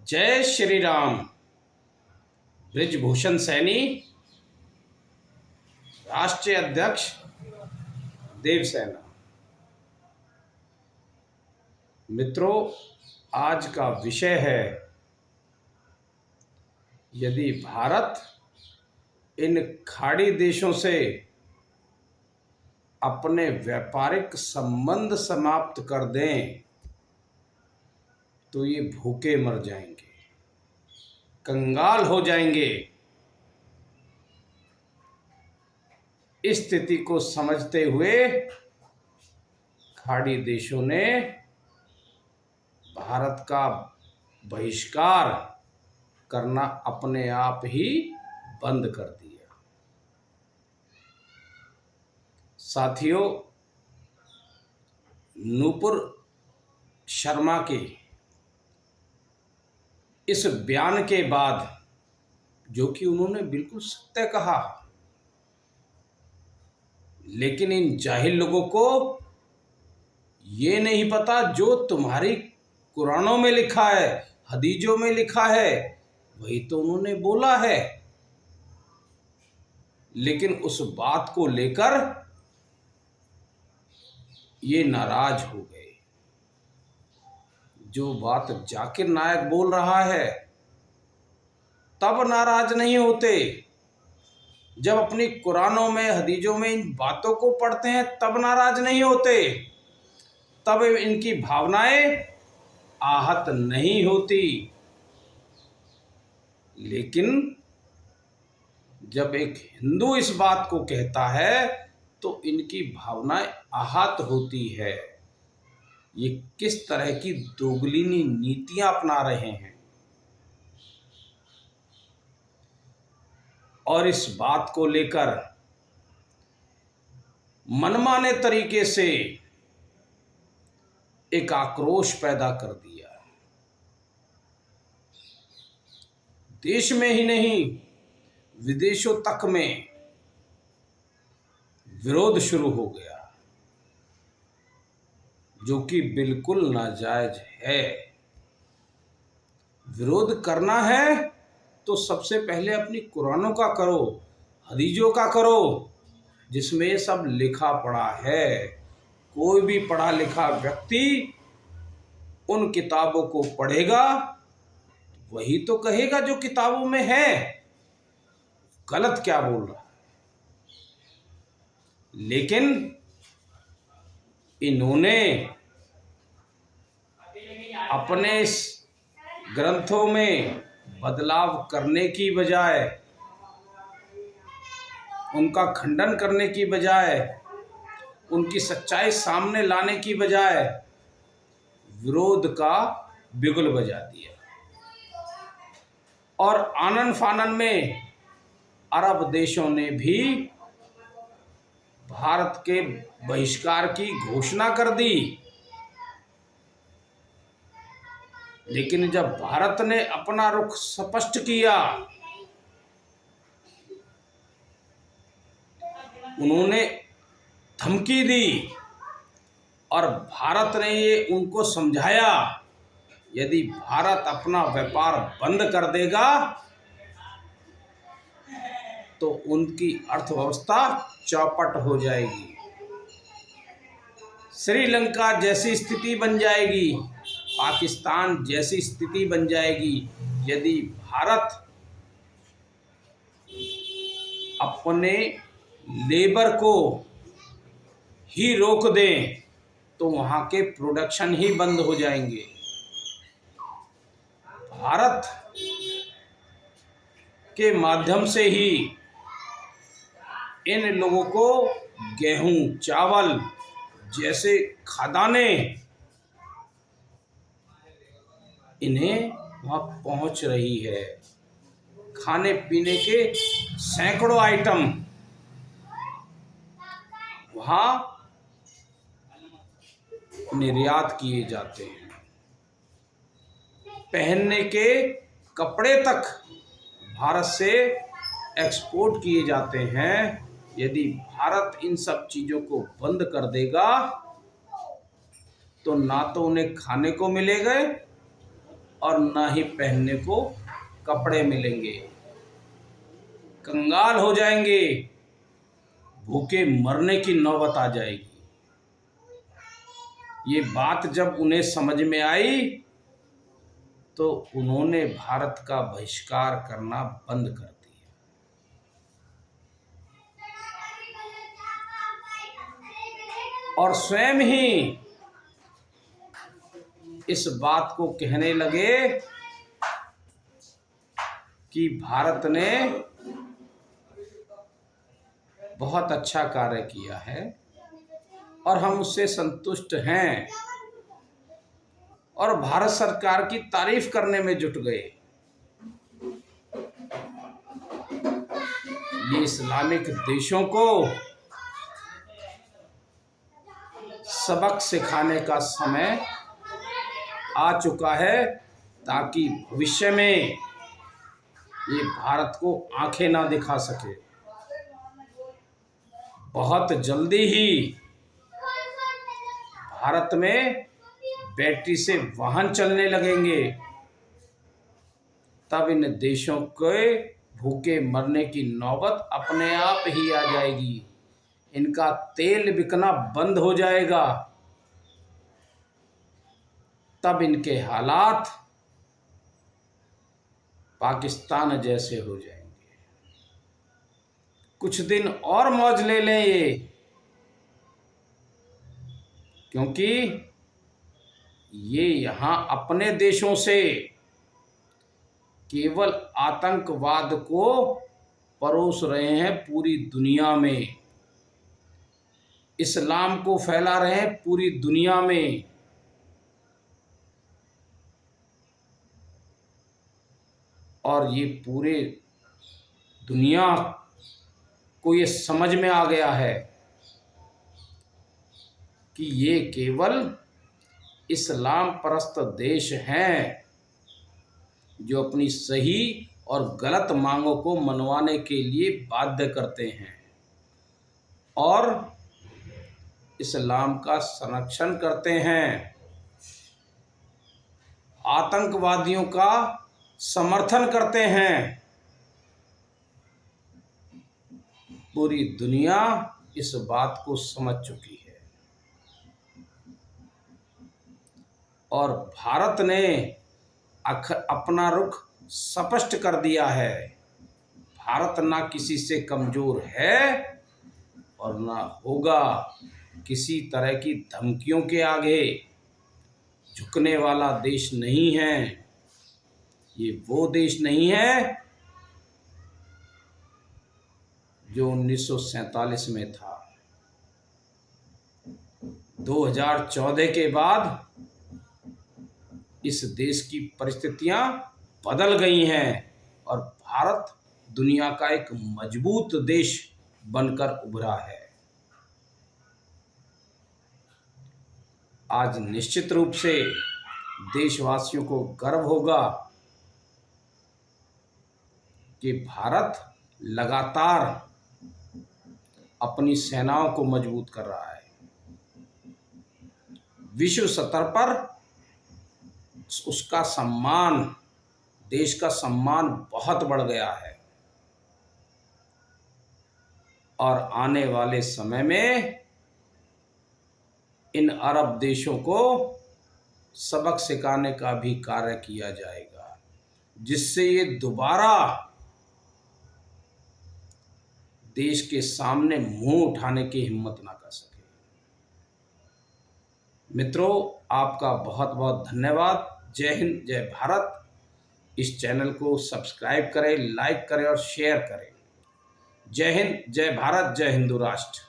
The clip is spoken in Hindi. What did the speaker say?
जय श्री राम। ब्रिजभूषण सैनी, राष्ट्रीय अध्यक्ष देवसेना। मित्रों, आज का विषय है, यदि भारत इन खाड़ी देशों से अपने व्यापारिक संबंध समाप्त कर दें तो ये भूखे मर जाएंगे, कंगाल हो जाएंगे। इस स्थिति को समझते हुए खाड़ी देशों ने भारत का बहिष्कार करना अपने आप ही बंद कर दिया। साथियों, नूपुर शर्मा के इस बयान के बाद, जो कि उन्होंने बिल्कुल सत्य कहा, लेकिन इन जाहिल लोगों को ये नहीं पता जो तुम्हारी कुरानों में लिखा है, हदीसों में लिखा है, वही तो उन्होंने बोला है। लेकिन उस बात को लेकर ये नाराज हो गए। जो बात जाकिर नायक बोल रहा है तब नाराज नहीं होते, जब अपनी कुरानों में हदीसों में इन बातों को पढ़ते हैं तब नाराज नहीं होते, तब इनकी भावनाएं आहत नहीं होती। लेकिन जब एक हिंदू इस बात को कहता है तो इनकी भावनाएं आहत होती है। ये किस तरह की दोगलीनी नीतियां अपना रहे हैं। और इस बात को लेकर मनमाने तरीके से एक आक्रोश पैदा कर दिया। देश में ही नहीं, विदेशों तक में विरोध शुरू हो गया, जो कि बिल्कुल नाजायज है। विरोध करना है तो सबसे पहले अपनी कुरानों का करो, हदीसों का करो, जिसमें ये सब लिखा पढ़ा है। कोई भी पढ़ा लिखा व्यक्ति उन किताबों को पढ़ेगा, वही तो कहेगा जो किताबों में है, गलत क्या बोल रहा है। लेकिन इन्होंने अपने इस ग्रंथों में बदलाव करने की बजाय, उनका खंडन करने की बजाय, उनकी सच्चाई सामने लाने की बजाय विरोध का बिगुल बजा दिया। और आनन फानन में अरब देशों ने भी भारत के बहिष्कार की घोषणा कर दी। लेकिन जब भारत ने अपना रुख स्पष्ट किया, उन्होंने धमकी दी और भारत ने ये उनको समझाया, यदि भारत अपना व्यापार बंद कर देगा तो उनकी अर्थव्यवस्था चौपट हो जाएगी, श्रीलंका जैसी स्थिति बन जाएगी, पाकिस्तान जैसी स्थिति बन जाएगी। यदि भारत अपने लेबर को ही रोक दे तो वहाँ के प्रोडक्शन ही बंद हो जाएंगे। भारत के माध्यम से ही इन लोगों को गेहूं, चावल जैसे खाद्यान्ने इन्हें वहाँ पहुँच रही है। खाने पीने के सैकड़ों आइटम वहाँ निर्यात किए जाते हैं। पहनने के कपड़े तक भारत से एक्सपोर्ट किए जाते हैं। यदि भारत इन सब चीज़ों को बंद कर देगा तो ना तो उन्हें खाने को मिलेगा और ना ही पहनने को कपड़े मिलेंगे। कंगाल हो जाएंगे, भूखे मरने की नौबत आ जाएगी। ये बात जब उन्हें समझ में आई तो उन्होंने भारत का बहिष्कार करना बंद कर दिया। और स्वयं ही इस बात को कहने लगे कि भारत ने बहुत अच्छा कार्य किया है और हम उससे संतुष्ट हैं, और भारत सरकार की तारीफ करने में जुट गए। ये इस्लामिक देशों को सबक सिखाने का समय आ चुका है, ताकि भविष्य में ये भारत को आंखें ना दिखा सके। बहुत जल्दी ही भारत में बैटरी से वाहन चलने लगेंगे, तब इन देशों के भूखे मरने की नौबत अपने आप ही आ जाएगी। इनका तेल बिकना बंद हो जाएगा, तब इनके हालात पाकिस्तान जैसे हो जाएंगे। कुछ दिन और मौज ले लें ये, क्योंकि ये यहाँ अपने देशों से केवल आतंकवाद को परोस रहे हैं पूरी दुनिया में, इस्लाम को फैला रहे हैं पूरी दुनिया में। और ये पूरे दुनिया को ये समझ में आ गया है कि ये केवल इस्लाम परस्त देश हैं जो अपनी सही और गलत मांगों को मनवाने के लिए बाध्य करते हैं और इस्लाम का संरक्षण करते हैं, आतंकवादियों का समर्थन करते हैं। पूरी दुनिया इस बात को समझ चुकी है और भारत ने अपना रुख स्पष्ट कर दिया है। भारत ना किसी से कमजोर है और ना होगा। किसी तरह की धमकियों के आगे झुकने वाला देश नहीं है। ये वो देश नहीं है जो 1947 में था। 2014 के बाद इस देश की परिस्थितियां बदल गई हैं और भारत दुनिया का एक मजबूत देश बनकर उभरा है। आज निश्चित रूप से देशवासियों को गर्व होगा कि भारत लगातार अपनी सेनाओं को मजबूत कर रहा है। विश्व स्तर पर उसका सम्मान, देश का सम्मान बहुत बढ़ गया है और आने वाले समय में इन अरब देशों को सबक सिखाने का भी कार्य किया जाएगा, जिससे ये दोबारा देश के सामने मुंह उठाने की हिम्मत ना कर सके। मित्रों, आपका बहुत बहुत धन्यवाद। जय हिंद, जय भारत। इस चैनल को सब्सक्राइब करें, लाइक करें और शेयर करें। जय हिंद, जय भारत, जय हिंदू राष्ट्र।